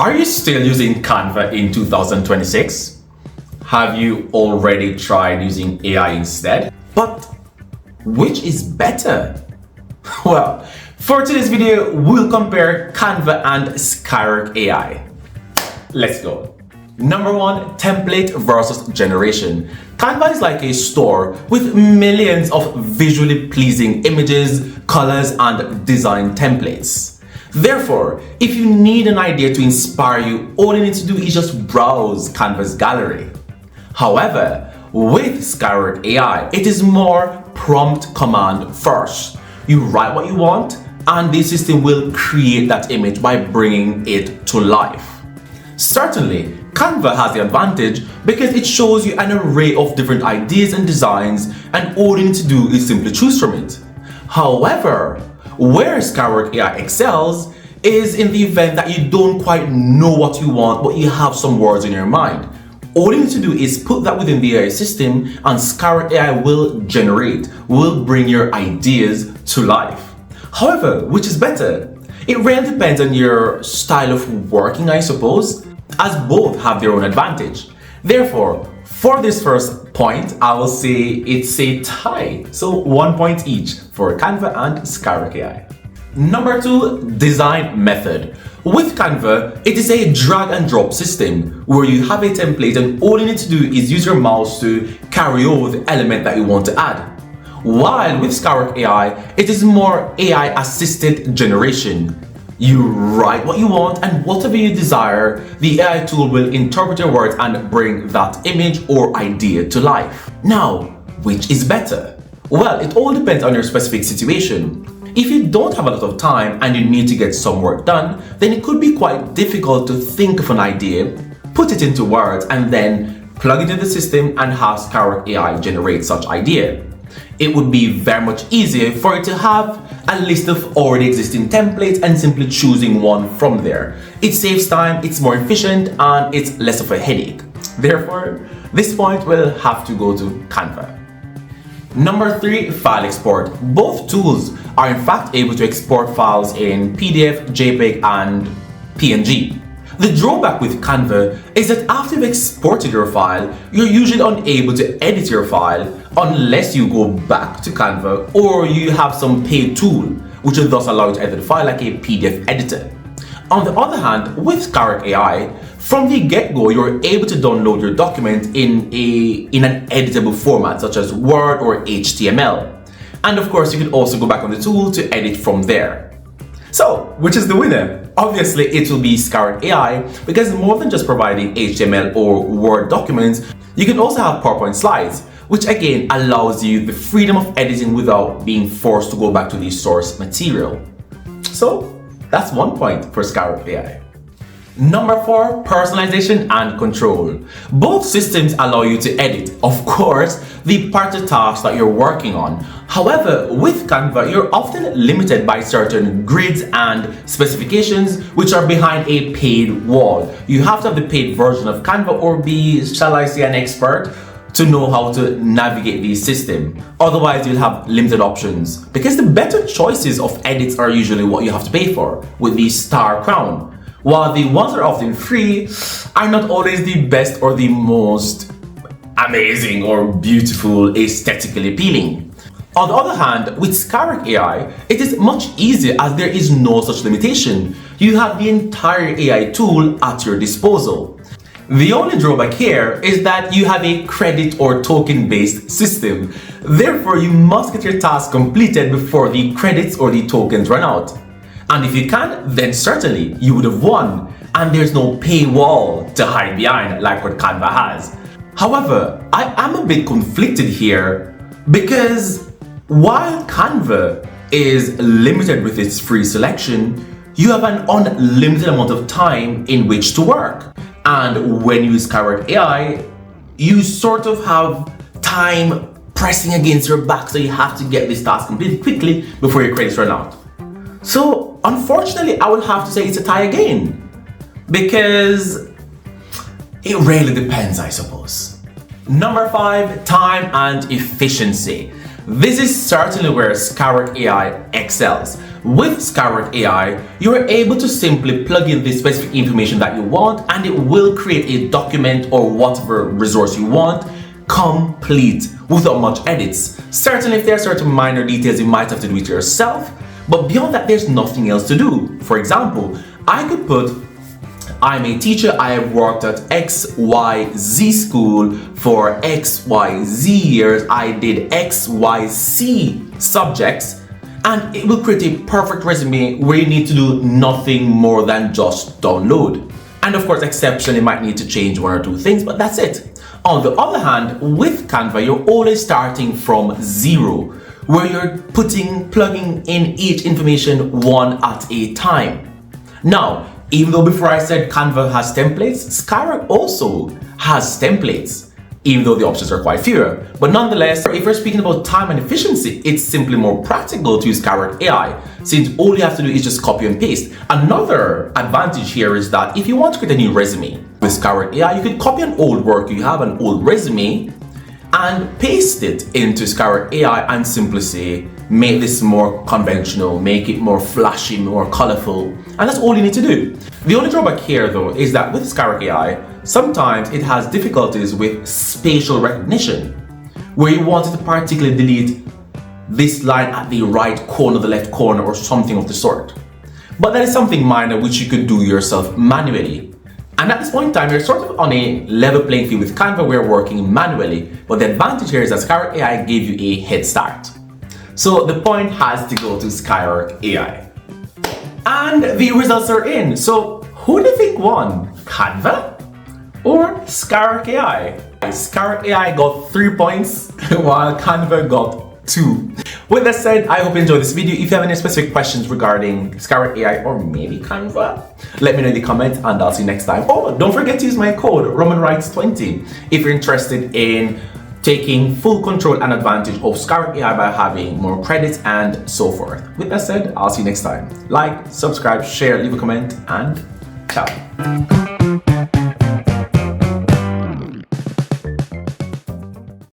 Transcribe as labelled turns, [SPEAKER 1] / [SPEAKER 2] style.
[SPEAKER 1] Are you still using Canva in 2026? Have you already tried using AI instead? But which is better? Well, for today's video, we'll compare Canva and Skywork AI. Let's go. Number one, template versus generation. Canva is like a store with millions of visually pleasing images, colors, and design templates. Therefore, if you need an idea to inspire you, all you need to do is just browse Canva's gallery. However, with Skywork AI, it is more prompt command first. You write what you want, and the system will create that image by bringing it to life. Certainly, Canva has the advantage because it shows you an array of different ideas and designs, and all you need to do is simply choose from it. However, where Skywork AI excels is in the event that you don't quite know what you want, but you have some words in your mind. All you need to do is put that within the AI system, and Skywork AI will bring your ideas to life. However, which is better? It really depends on your style of working, I suppose, as both have their own advantage. Therefore, for this first point, I will say it's a tie. So 1 point each for Canva and Skywork AI. Number two, design method. With Canva, it is a drag and drop system where you have a template and all you need to do is use your mouse to carry over the element that you want to add. While with Skywork AI, it is more AI assisted generation. You write what you want, and whatever you desire, the AI tool will interpret your words and bring that image or idea to life. Now, which is better? Well, it all depends on your specific situation. If you don't have a lot of time and you need to get some work done, then it could be quite difficult to think of an idea, put it into words, and then plug it into the system and have Skywork AI generate such idea. It would be very much easier for you to have a list of already existing templates and simply choosing one from there. It saves time, it's more efficient, and it's less of a headache. Therefore, this point will have to go to Canva. Number three, file export. Both tools are in fact able to export files in PDF, JPEG, and PNG. The drawback with Canva is that after you've exported your file, you're usually unable to edit your file unless you go back to Canva or you have some paid tool, which will thus allow you to edit the file like a PDF editor. On the other hand, with Skywork AI, from the get-go, you're able to download your document in an editable format such as Word or HTML. And of course, you can also go back on the tool to edit from there. So, which is the winner? Obviously, it will be Skywork AI because more than just providing HTML or Word documents, you can also have PowerPoint slides, which again allows you the freedom of editing without being forced to go back to the source material. So, that's 1 point for Skywork AI. Number four, personalization and control. Both systems allow you to edit, of course, the part of the task that you're working on. However, with Canva, you're often limited by certain grids and specifications which are behind a paid wall. You have to have the paid version of Canva or be, shall I say, an expert to know how to navigate the system. Otherwise, you'll have limited options because the better choices of edits are usually what you have to pay for with the star crown. While the ones that are often free are not always the best or the most amazing or beautiful, aesthetically appealing. On the other hand, with Skywork AI, it is much easier as there is no such limitation. You have the entire AI tool at your disposal. The only drawback here is that you have a credit or token-based system. Therefore, you must get your task completed before the credits or the tokens run out. And if you can, then certainly you would have won, and there's no paywall to hide behind like what Canva has. However, I am a bit conflicted here because while Canva is limited with its free selection, you have an unlimited amount of time in which to work. And when you use Skywork AI, you sort of have time pressing against your back, so you have to get this task completed quickly before your credits run out. So unfortunately, I will have to say it's a tie again because it really depends, I suppose. Number five, time and efficiency. This is certainly where Skywork AI excels. With Skywork AI, you are able to simply plug in the specific information that you want and it will create a document or whatever resource you want, complete, without much edits. Certainly if there are certain minor details you might have to do it yourself, but beyond that there's nothing else to do. For example, I could put, I'm a teacher, I have worked at XYZ school for XYZ years, I did XYZ subjects, and it will create a perfect resume where you need to do nothing more than just download. And of course, exception, you might need to change one or two things, but that's it. On the other hand, with Canva, you're always starting from zero, where you're plugging in each information one at a time. Now, even though before I said Canva has templates, Skywork also has templates, even though the options are quite fewer. But nonetheless, if we're speaking about time and efficiency, it's simply more practical to use Skywork AI, since all you have to do is just copy and paste. Another advantage here is that if you want to create a new resume with Skywork AI, you could copy an old work, you have an old resume, and paste it into Skywork AI and simply say, make this more conventional, make it more flashy, more colorful, and that's all you need to do. The only drawback here though is that with Skywork AI, sometimes it has difficulties with spatial recognition, where you want to particularly delete this line at the right corner, the left corner, or something of the sort. But that is something minor which you could do yourself manually. And at this point in time, you're sort of on a level playing field with Canva, where you're working manually, but the advantage here is that Skywork AI gave you a head start. So the point has to go to Skywork AI. And the results are in. So who do you think won? Canva or Skywork AI? Skywork AI got 3 points while Canva got 2. With that said, I hope you enjoyed this video. If you have any specific questions regarding Skywork AI or maybe Canva, let me know in the comments and I'll see you next time. Oh, don't forget to use my code RomanWrites20 if you're interested in taking full control and advantage of Skywork AI by having more credits and so forth. With that said, I'll see you next time. Like, subscribe, share, leave a comment, and ciao.